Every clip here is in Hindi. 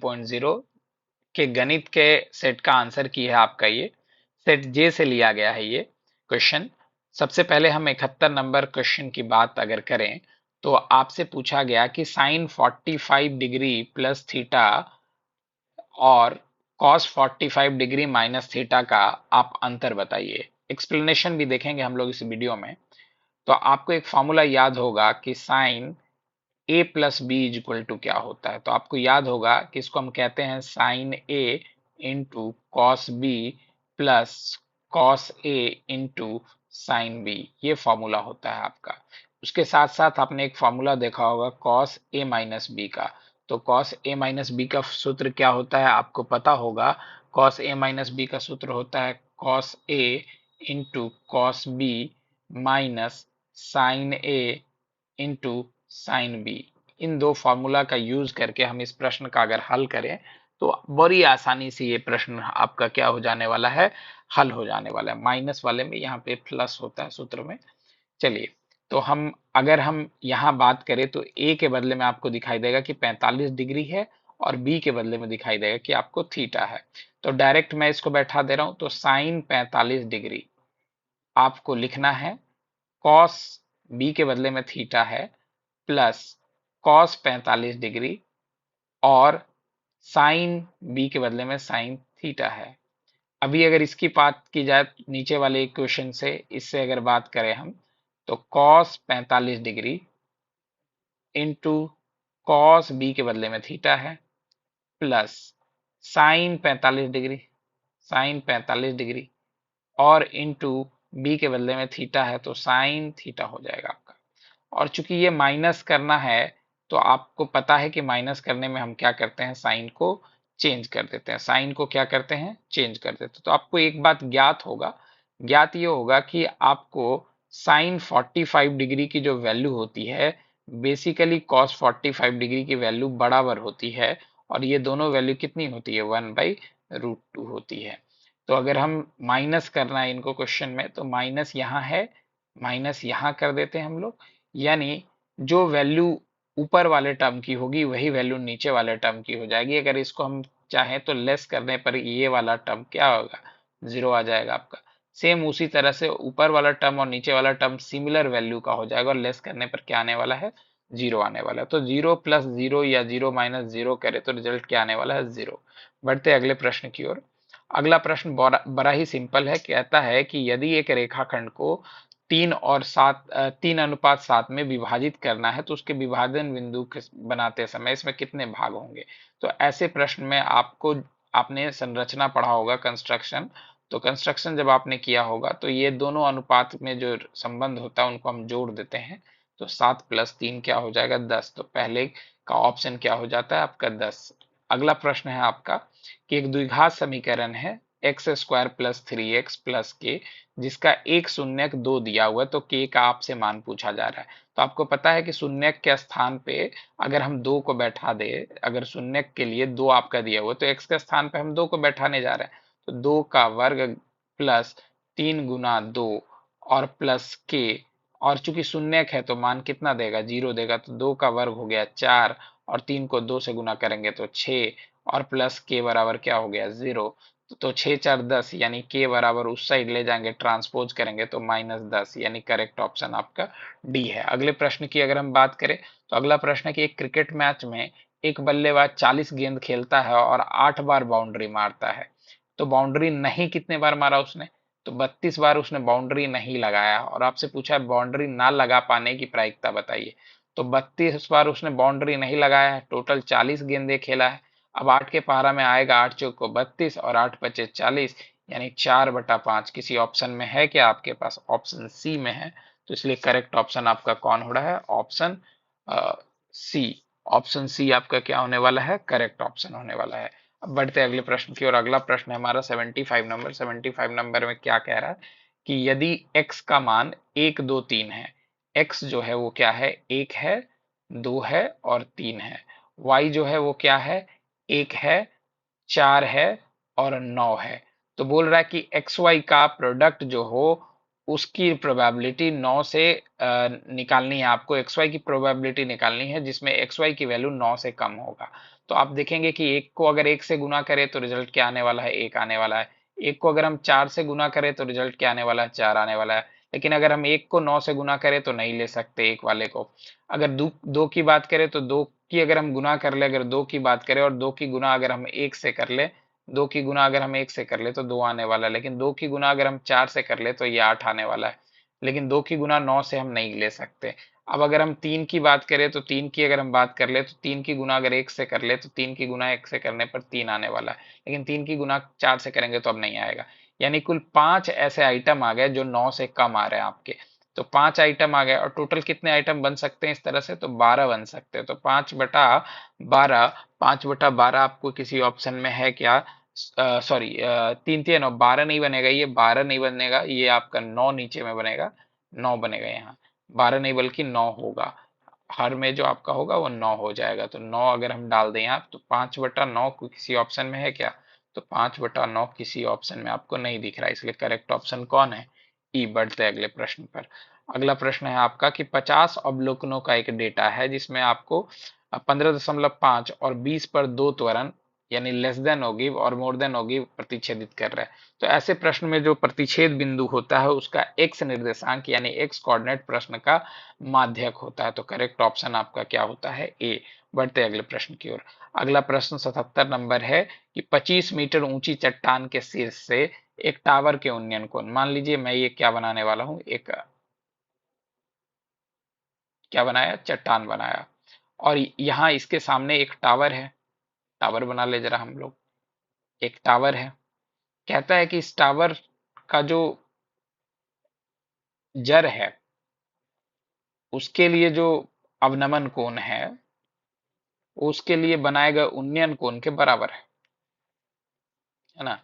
0 के गणित के सेट का आंसर की है आपका ये सेट जे से लिया गया है ये क्वेश्चन। सबसे पहले हम 71 नंबर क्वेश्चन की बात अगर करें तो आपसे पूछा गया कि साइन 45 डिग्री प्लस थीटा और कॉस 45 डिग्री माइनस थीटा का आप अंतर बताइए। एक्सप्लेनेशन भी देखेंगे हम लोग इस वीडियो में। तो आपको एक फॉर्मूला याद होगा कि sine A plus B is equal to क्या होता है। तो आपको याद होगा कि इसको हम कहते हैं sine A into cos B plus cos A into sine B, ये फॉर्मूला होता है आपका। उसके साथ साथ आपने एक फॉर्मूला देखा होगा कॉस ए माइनस बी का। तो कॉस ए माइनस बी का सूत्र क्या होता है आपको पता होगा। कॉस ए माइनस बी का सूत्र होता है cos A into cos B minus sine A into sine B. इन दो फॉर्मूला का यूज करके हम इस प्रश्न का अगर हल करें तो बड़ी आसानी से ये प्रश्न आपका क्या हो जाने वाला है, हल हो जाने वाला है। माइनस वाले में यहाँ पे प्लस होता है सूत्र में। चलिए, तो हम अगर हम यहाँ बात करें तो ए के बदले में आपको दिखाई देगा कि 45 डिग्री है और बी के बदले में दिखाई देगा कि आपको थीटा है। तो डायरेक्ट मैं इसको बैठा दे रहा हूं। तो साइन 45 डिग्री आपको लिखना है कॉस बी के बदले में थीटा है प्लस कॉस 45 डिग्री और साइन बी के बदले में साइन थीटा है। अभी अगर इसकी बात की जाए नीचे वाले इक्वेशन से, इससे अगर बात करें हम तो cos 45 degree into cos B के बदले में थीटा है प्लस साइन 45 डिग्री और इंटू बी के बदले में थीटा है तो साइन थीटा हो जाएगा आपका। और चूंकि ये माइनस करना है तो आपको पता है कि माइनस करने में हम क्या करते हैं, साइन को चेंज कर देते हैं। साइन को क्या करते हैं, चेंज कर देते हैं। तो आपको एक बात ज्ञात होगा, ज्ञात ये होगा कि आपको साइन 45 डिग्री की जो वैल्यू होती है बेसिकली कॉस 45 डिग्री की वैल्यू बराबर होती है और ये दोनों वैल्यू कितनी होती है, 1/√2 होती है। तो अगर हम माइनस करना है इनको क्वेश्चन में तो माइनस यहाँ है, माइनस यहाँ कर देते हैं हम लोग। यानी जो वैल्यू ऊपर वाले टर्म की होगी वही वैल्यू नीचे वाले टर्म की हो जाएगी। अगर इसको हम चाहें तो लेस करने पर ये वाला टर्म क्या होगा, 0 आ जाएगा आपका। सेम उसी तरह से ऊपर वाला टर्म और नीचे वाला टर्म सिमिलर वैल्यू का हो जाएगा और लेस करने पर क्या आने वाला है, 0 आने वाला है। तो 0 प्लस 0 या 0 माइनस 0 करे तो रिजल्ट क्या आने वाला है, 0। बढ़ते अगले प्रश्न की ओर। अगला प्रश्न बड़ा ही सिंपल है। कहता है कि यदि एक रेखाखंड को 3:7 में विभाजित करना है तो उसके विभाजन बिंदु बनाते समय इसमें कितने भाग होंगे। तो ऐसे प्रश्न में आपको, आपने संरचना पढ़ा होगा कंस्ट्रक्शन। तो कंस्ट्रक्शन जब आपने किया होगा तो ये दोनों अनुपात में जो संबंध होता है उनको हम जोड़ देते हैं। तो 7 + 3 क्या हो जाएगा, 10। तो पहले का ऑप्शन क्या हो जाता है आपका, 10। अगला प्रश्न है आपका कि एक द्विघात समीकरण है x² + 3x + k जिसका एक शून्यक 2 दिया हुआ है। तो k का आपसे मान पूछा जा रहा है। तो आपको पता है कि शून्यक के स्थान पे अगर हम 2 को बैठा दे, अगर शून्यक के लिए 2 आपका दिया हुआ है तो x के स्थान पे हम 2 को बैठाने जा रहे हैं। तो 2 का वर्ग प्लस 3 गुना 2 और प्लस k। और चूंकि शून्यक है तो मान कितना देगा, 0 देगा। तो 2 का वर्ग हो गया 4 और 3 को 2 से गुना करेंगे तो 6 और प्लस के बराबर क्या हो गया, 0। तो 6 4 10 यानी के बराबर उस साइड ले जाएंगे, ट्रांसपोज करेंगे तो -10 यानी करेक्ट ऑप्शन आपका डी है। अगले प्रश्न की अगर हम बात करें तो अगला प्रश्न है कि एक क्रिकेट मैच में एक बल्लेबाज 40 गेंद खेलता है और 8 बार बाउंड्री मारता है। तो बाउंड्री नहीं कितने बार मारा उसने, तो 32 बार उसने बाउंड्री नहीं लगाया। और आपसे पूछा है बाउंड्री ना लगा पाने की प्रायिकता बताइए। तो 32 बार उसने बाउंड्री नहीं लगाया है, टोटल 40 गेंदे खेला है। अब 8 के पहारा में आएगा, 8 चौक को 32 और 8 पचे 40 यानी 4/5। किसी ऑप्शन में है क्या आपके पास, ऑप्शन सी में है। तो इसलिए करेक्ट ऑप्शन आपका कौन हो रहा है, ऑप्शन सी। ऑप्शन सी आपका क्या होने वाला है, करेक्ट ऑप्शन होने वाला है। अब बढ़ते अगले प्रश्न की और। अगला प्रश्न है हमारा 75 नंबर। 75 नंबर में क्या कह रहा है कि यदि x का मान 1 2 3 है, x जो है वो क्या है, 1 है, 2 है और 3 है। y जो है वो क्या है, 1 है, 4 है और 9 है। तो बोल रहा है कि एक्स वाई का प्रोडक्ट जो हो उसकी प्रोबेबिलिटी 9 से निकालनी है आपको, एक्स वाई की प्रोबेबिलिटी निकालनी है जिसमें एक्स वाई की वैल्यू 9 से कम होगा। तो आप देखेंगे कि एक को अगर एक से गुना करें तो रिजल्ट क्या आने वाला है, एक आने वाला है। एक को अगर हम 4 से गुना करें तो रिजल्ट क्या आने वाला है, 4 आने वाला है। लेकिन अगर हम एक को 9 से गुना करें तो नहीं ले सकते एक वाले को। अगर दो की बात करें तो दो की अगर हम गुना कर ले, अगर दो की बात करें और दो की गुना अगर हम एक से कर ले, दो की गुना अगर हम एक से कर ले तो दो आने वाला है। लेकिन दो की गुना अगर हम 4 से कर ले तो ये 8 आने वाला है। लेकिन दो की गुना 9 से हम नहीं ले सकते। अब अगर हम तीन की बात करें तो तीन की अगर हम बात कर ले तो तीन की गुना अगर एक से कर ले तो तीन की गुना एक से करने पर तीन आने वाला है। लेकिन तीन की गुना 4 से करेंगे तो अब नहीं आएगा। यानी कुल 5 ऐसे आइटम आ गए जो 9 से कम आ रहे हैं आपके। तो 5 आइटम आ गए और टोटल कितने आइटम बन सकते हैं इस तरह से, तो 12 बन सकते हैं। तो 5/12, 5/12 आपको किसी ऑप्शन में है क्या? सॉरी, तीन तीन नौ, 12 नहीं बनेगा, ये 12 नहीं बनेगा, ये आपका 9 नीचे में बनेगा, 9 बनेगा यहाँ। 12 नहीं बल्कि 9 होगा। हर में जो आपका होगा वो 9 हो जाएगा। तो 9 अगर हम डाल दें यहाँ तो 5/9 किसी ऑप्शन में है क्या? तो 5/9 किसी ऑप्शन में आपको नहीं दिख रहा है, इसलिए करेक्ट ऑप्शन कौन है? ई। बढ़ते अगले प्रश्न पर। अगला प्रश्न है आपका कि 50 अवलोकनों का एक डेटा है जिसमें आपको 15.5 और 20 पर दो त्वरण यानी लेस देन होगी और मोर देन होगी प्रतिच्छेदित कर रहा है। तो ऐसे प्रश्न में जो प्रतिच्छेद बिंदु होता है उसका एक्स निर्देशांक यानी एक्स कोऑर्डिनेट प्रश्न का माध्यक होता है। तो करेक्ट ऑप्शन आपका क्या होता है? ए। बढ़ते अगले प्रश्न की ओर। अगला प्रश्न 77 नंबर है कि 25 मीटर ऊंची चट्टान के शीर्ष से एक टावर के उन्नयन कोण, मान लीजिए मैं ये क्या बनाने वाला हूं, एक क्या बनाया, चट्टान बनाया और यहाँ इसके सामने एक टावर है। टावर बना ले जरा हम लोग। एक टावर है, कहता है कि इस टावर का जो जड़ है उसके लिए जो अवनमन कोण है उसके लिए बनाए गए उन्नयन कोण के बराबर है ना।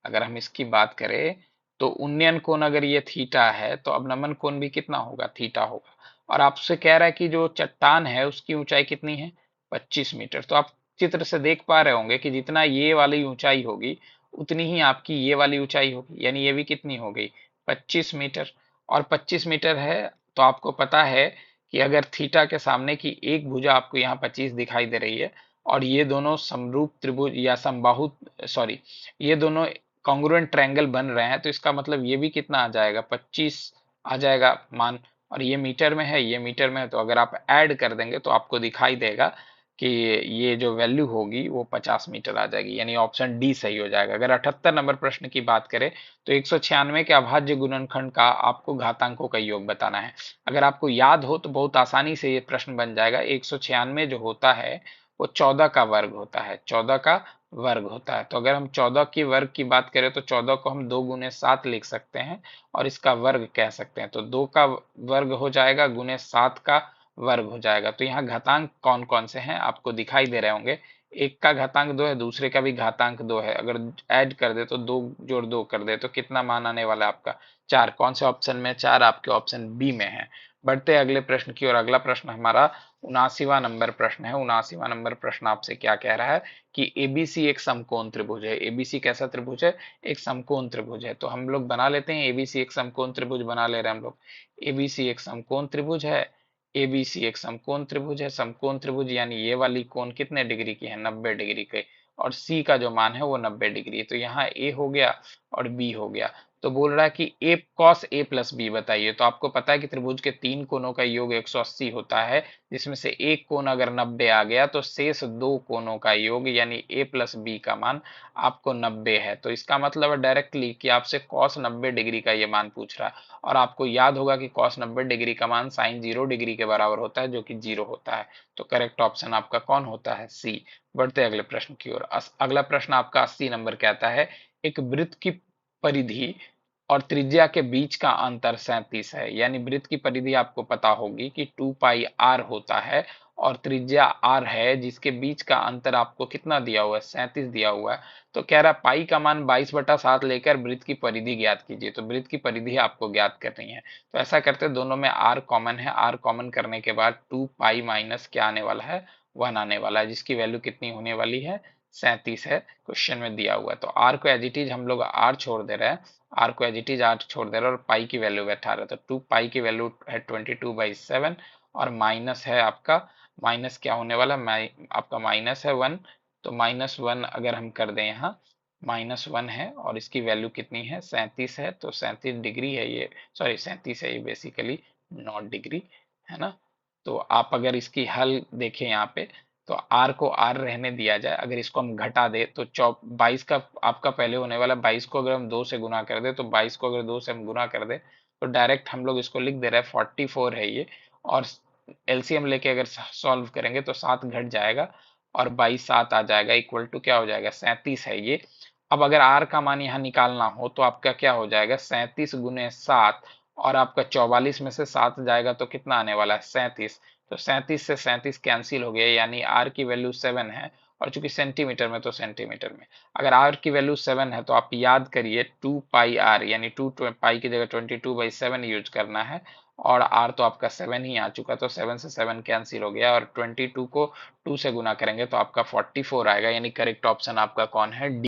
अगर हम इसकी बात करें तो उन्नयन कोण अगर ये थीटा है तो अवनमन कोण भी कितना होगा, थीटा होगा। और आपसे कह रहा है कि जो चट्टान है उसकी ऊंचाई कितनी है, 25 मीटर। तो आप चित्र से देख पा रहे होंगे कि जितना ये वाली ऊंचाई होगी उतनी ही आपकी ये वाली ऊंचाई होगी, यानी ये भी कितनी हो गई, 25 मीटर। और 25 मीटर है तो आपको पता है कि अगर थीटा के सामने की एक भुजा आपको यहाँ 25 दिखाई दे रही है और ये दोनों समरूप त्रिभुज या समबाहु, सॉरी, ये दोनों कॉन्ग्रुएंट ट्रायंगल बन रहे हैं तो इसका मतलब ये भी कितना आ जाएगा, 25 आ जाएगा मान। और ये मीटर में है, ये मीटर में है, तो अगर आप ऐड कर देंगे तो आपको दिखाई देगा कि ये जो वैल्यू होगी वो 50 मीटर आ जाएगी, यानी ऑप्शन डी सही हो जाएगा। अगर 78 नंबर प्रश्न की बात करें तो 196 के अभाज्य गुणनखंड का आपको घातांकों का योग बताना है। अगर आपको याद हो तो बहुत आसानी से ये प्रश्न बन जाएगा। 196 जो होता है वो 14 का वर्ग होता है, 14 का वर्ग होता है। तो अगर हम 14 की वर्ग की बात करें तो 14 को हम 2 × 7 लिख सकते हैं और इसका वर्ग कह सकते हैं। तो 2 का वर्ग हो जाएगा गुने 7 का वर्ग हो जाएगा। तो यहाँ घातांक कौन कौन से हैं आपको दिखाई दे रहे होंगे। एक का घातांक 2 है, दूसरे का भी घातांक 2 है। अगर ऐड कर दे तो 2 जोड़ 2 कर दे तो कितना मान आने वाला है आपका, 4। कौन से ऑप्शन में, 4 आपके ऑप्शन बी में है। बढ़ते अगले प्रश्न की ओर। अगला प्रश्न हमारा 79वां नंबर प्रश्न है। 79वां नंबर प्रश्न आपसे क्या कह रहा है कि एबीसी एक समकोण त्रिभुज है। एबीसी कैसा त्रिभुज है, एक समकोण त्रिभुज है। तो हम लोग बना लेते हैं, एबीसी एक समकोण त्रिभुज बना ले रहे हैं हम लोग। एबीसी एक समकोण त्रिभुज है, एबीसी एक समकोण त्रिभुज है। समकोण त्रिभुज यानी ये वाली कोण कितने डिग्री की है, 90 डिग्री के, और सी का जो मान है वो 90 डिग्री है। तो यहाँ ए हो गया और बी हो गया। तो बोल रहा है कि ए कॉस ए प्लस बी बताइए। तो आपको पता है कि त्रिभुज के तीन कोणों का योग 180 होता है, जिसमें से एक कोण अगर 90 आ गया तो शेष दो कोणों का योग यानी ए प्लस बी का मान आपको 90 है। तो इसका मतलब है डायरेक्टली कि आपसे कॉस 90 डिग्री का ये मान पूछ रहा है। और आपको याद होगा कि कॉस 90 डिग्री का मान साइन 0 डिग्री के बराबर होता है, जो कि 0 होता है। तो करेक्ट ऑप्शन आपका कौन होता है, सी। बढ़ते अगले प्रश्न की ओर। अगला प्रश्न आपका 80 नंबर कहता है एक वृत्त की परिधि और त्रिज्या के बीच का अंतर 37 है। यानी वृत्त की परिधि आपको पता होगी कि 2πr होता है और त्रिज्या r है, जिसके बीच का अंतर आपको कितना दिया हुआ है, 37 दिया हुआ है। तो कह रहा पाई का मान 22/7 लेकर वृत्त की परिधि ज्ञात कीजिए। तो वृत्त की परिधि आपको ज्ञात करनी है। तो ऐसा करते दोनों में r कॉमन है, r कॉमन करने के बाद 2π माइनस क्या आने वाला है, 1 आने वाला है, जिसकी वैल्यू कितनी होने वाली है, 37 है, क्वेश्चन में दिया हुआ है। तो r को एज इट इज हम लोग r छोड़ दे रहे हैं आर को एज इट इज आर छोड़ दे रहा है और पाई की वैल्यू बैठा रहा है, तो 2 पाई की वैल्यू है 22/7 और माइनस है आपका, माइनस क्या होने वाला, आपका माइनस है 1, तो -1 अगर हम कर दें यहाँ, -1 है और इसकी वैल्यू कितनी है 37 है, तो 37 डिग्री है ये, सॉरी 37 है ये बेसिकली, नॉट डिग्री, है ना। तो आप अगर इसकी हल देखें यहाँ पे, तो r को r रहने दिया जाए, अगर इसको हम घटा दे तो 22 का आपका पहले होने वाला 22 को अगर हम 2 से गुना कर दे, तो 22 को अगर 2 से हम गुना कर दे तो डायरेक्ट हम लोग इसको लिख दे रहे हैं 44 है ये, और एलसीएम लेके अगर सॉल्व करेंगे तो 7 घट जाएगा और 22 7 आ जाएगा, इक्वल टू क्या हो जाएगा 37 है ये। अब अगर r का मान यहाँ निकालना हो तो आपका क्या हो जाएगा 37 गुने 7, और आपका 44 में से 7 जाएगा तो कितना आने वाला है 37, तो 37 से 37 कैंसिल हो गया, यानी r की वैल्यू 7 है, और चूंकि सेंटीमीटर में तो सेंटीमीटर में, अगर r की वैल्यू 7 है तो आप याद करिए 2 पाई r, यानी 2 पाई की जगह 22/7 यूज करना है, और r तो आपका 7 ही आ चुका, तो 7 से 7 कैंसिल हो गया और 22 को 2 से गुना करेंगे तो आपका 44 आएगा, यानी करेक्ट ऑप्शन आपका कौन है, डी।